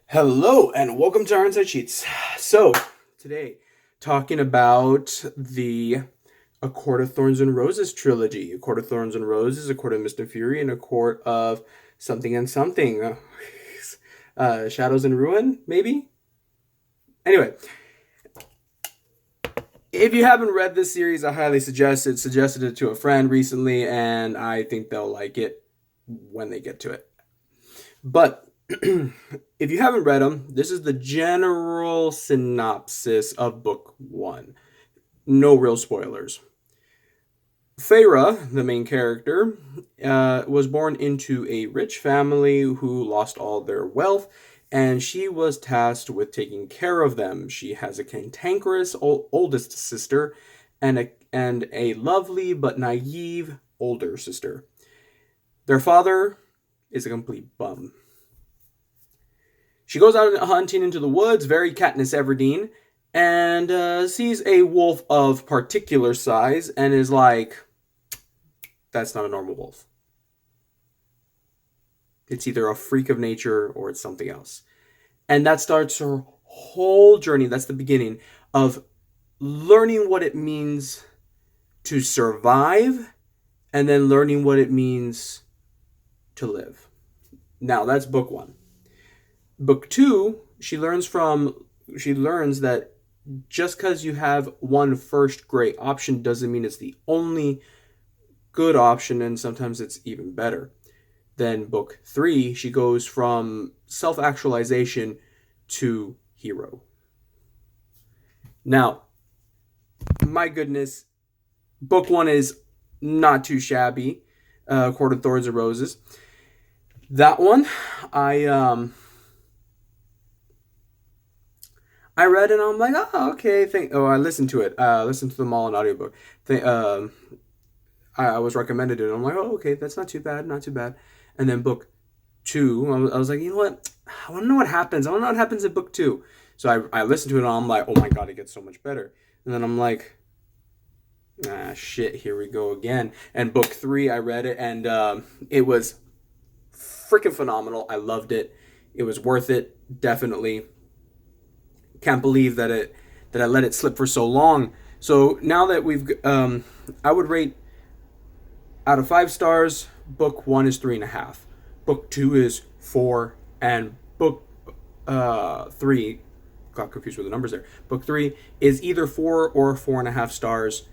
Hello and welcome to our Inside Sheets. So, today, talking about the A Court of Thorns and Roses trilogy. A Court of Thorns and Roses, A Court of Mist and Fury, and A Court of Something and Something. Shadows and Ruin, maybe? Anyway, if you haven't read this series, I highly suggest it. Suggested it to a friend recently, and I think they'll like it when they get to it. But if you haven't read them, this is the general synopsis of book one. No real spoilers. Feyre, the main character, was born into a rich family who lost all their wealth, and she was tasked with taking care of them. She has a cantankerous oldest sister and a lovely but naive older sister. Their father is a complete bum. She goes out hunting into the woods, very Katniss Everdeen, and sees a wolf of particular size and is like, that's not a normal wolf. It's either a freak of nature or it's something else. And that starts her whole journey. That's the beginning of learning what it means to survive and then learning what it means to live. Now, that's book one. Book two, she learns that just because you have one first great option doesn't mean it's the only good option, and sometimes it's even better. Then book three, she goes from self-actualization to hero. Now, my goodness, book one is not too shabby. Court of Thorns and Roses. That one, I read it and I'm like, oh, okay. I listened to it. Listened to them all in audiobook. I was recommended it. And I'm like, oh, okay, that's not too bad, not too bad. And then book two, I was like, you know what? I want to know what happens. I want to know what happens in book two. So I listened to it and I'm like, oh my God, it gets so much better. And then I'm like, shit, here we go again. And book three, I read it and it was freaking phenomenal. I loved it. It was worth it, definitely. Can't believe that I let it slip for so long. So now that I would rate out of 5 stars, book one is 3.5. Book two is 4, and book three, got confused with the numbers there. Book three is either 4 or 4.5 stars.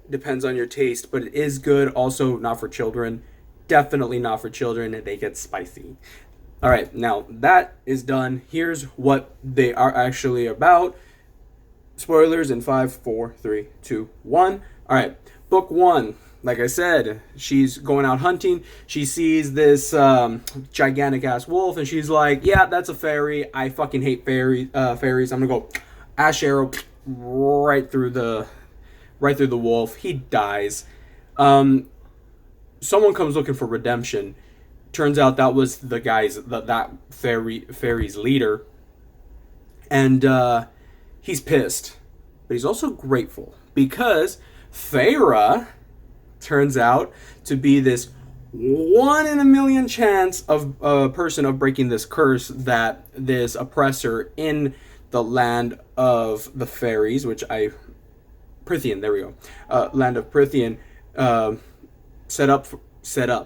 Depends on your taste, but it is good. Also, not for children. Definitely not for children, and they get spicy. All right, now that is done. Here's what they are actually about. Spoilers in 5, 4, 3, 2, 1. All right, book one. Like I said, she's going out hunting. She sees this gigantic ass wolf, and she's like, "Yeah, that's a fairy. I fucking hate fairies. I'm gonna go ash arrow right through the wolf. He dies. Someone comes looking for redemption. Turns out that was the guy's that fairy's leader, and he's pissed, but he's also grateful because Feyre turns out to be this 1 in a million chance of a person of breaking this curse that this oppressor in the land of the fairies, Prythian, there we go, land of Prythian, set up.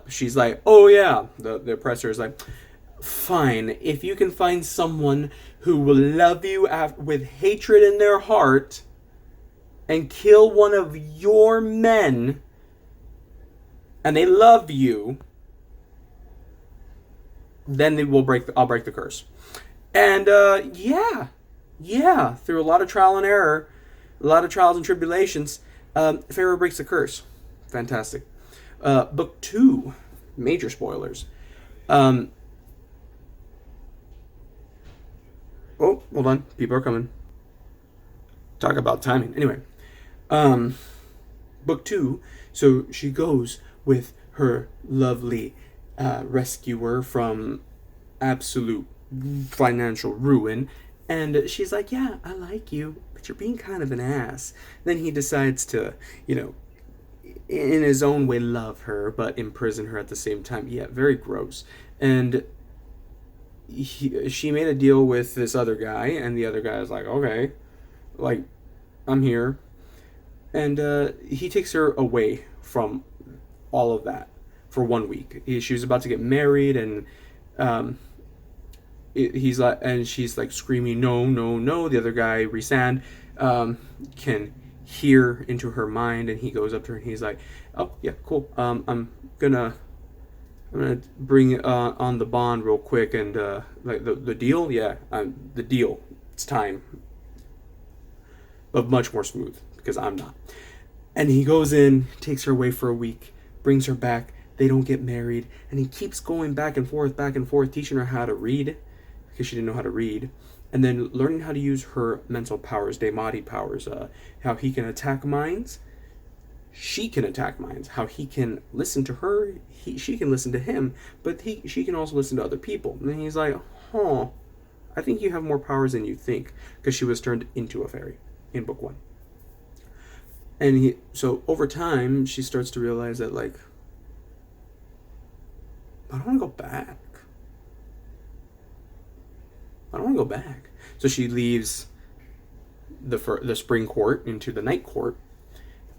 She's like, oh yeah, the oppressor is like, fine, if you can find someone who will love you with hatred in their heart and kill one of your men, and they love you, then I'll break the curse. And yeah, through a lot of trial and error, a lot of trials and tribulations, Pharaoh breaks the curse. Fantastic. Book two, major spoilers. Oh, hold on, people are coming. Talk about timing. Anyway, book two. So she goes with her lovely rescuer from absolute financial ruin, and she's like, yeah, I like you, but you're being kind of an ass. Then he decides to, in his own way, love her, but imprison her at the same time. Yeah, very gross. And she made a deal with this other guy, and the other guy is like, okay, like, I'm here. And he takes her away from all of that for 1 week. She was about to get married, and um, he's like, and she's like screaming, no, no, no. The other guy, Resand, can hear into her mind, and he goes up to her and he's like, oh yeah, cool. I'm gonna bring on the bond real quick, and like the deal, yeah, the deal. It's time, but much more smooth because I'm not. And he goes in, takes her away for a week, brings her back. They don't get married, and he keeps going back and forth, teaching her how to read because she didn't know how to read, and then learning how to use her mental powers, Daimati powers, how he can attack minds, she can attack minds, how he can listen to her, she can listen to him, but she can also listen to other people. And then he's like, huh, I think you have more powers than you think, because she was turned into a fairy in book 1. And so over time, she starts to realize that, like, I don't want to go back. I don't want to go back. So she leaves the spring court into the night court,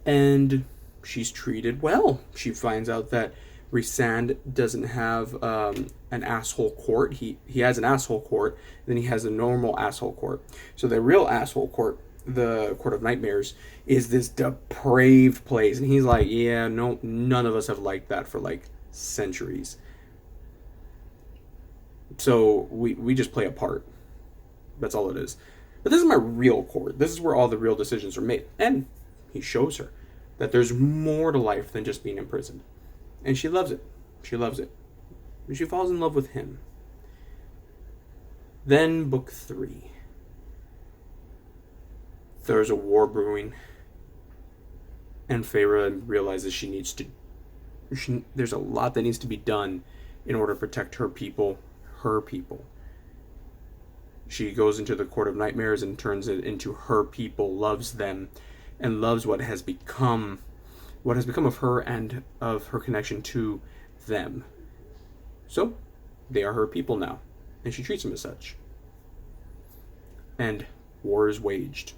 and she's treated well. She finds out that Resand doesn't have an asshole court. He has an asshole court, then he has a normal asshole court. So the real asshole court, the Court of Nightmares, is this depraved place. And he's like, yeah, no, none of us have liked that for like centuries. So we just play a part. That's all it is. But this is my real court. This is where all the real decisions are made. And he shows her that there's more to life than just being imprisoned. And she loves it. She loves it. And she falls in love with him. Then book 3. There's a war brewing. And Feyre realizes there's a lot that needs to be done in order to protect her people. She goes into the Court of Nightmares and turns it into her people, loves them, and loves what has become of her and of her connection to them. So, they are her people now, and she treats them as such. And war is waged.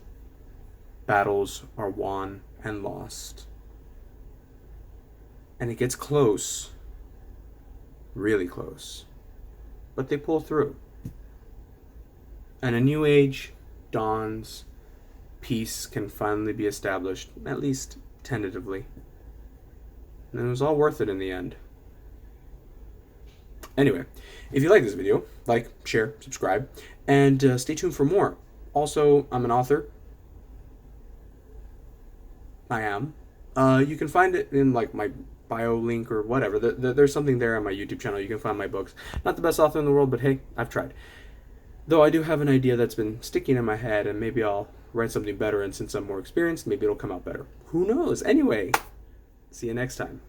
Battles are won and lost. And it gets close. Really close. But they pull through. And a new age dawns. Peace can finally be established, at least tentatively. And it was all worth it in the end. Anyway, if you like this video, like, share, subscribe, and stay tuned for more. Also, I'm an author. I am. You can find it in like my bio link or whatever. There's something there on my YouTube channel. You can find my books. Not the best author in the world, but hey, I've tried. Though I do have an idea that's been sticking in my head, and maybe I'll write something better, and since I'm more experienced, maybe it'll come out better. Who knows? Anyway, see you next time.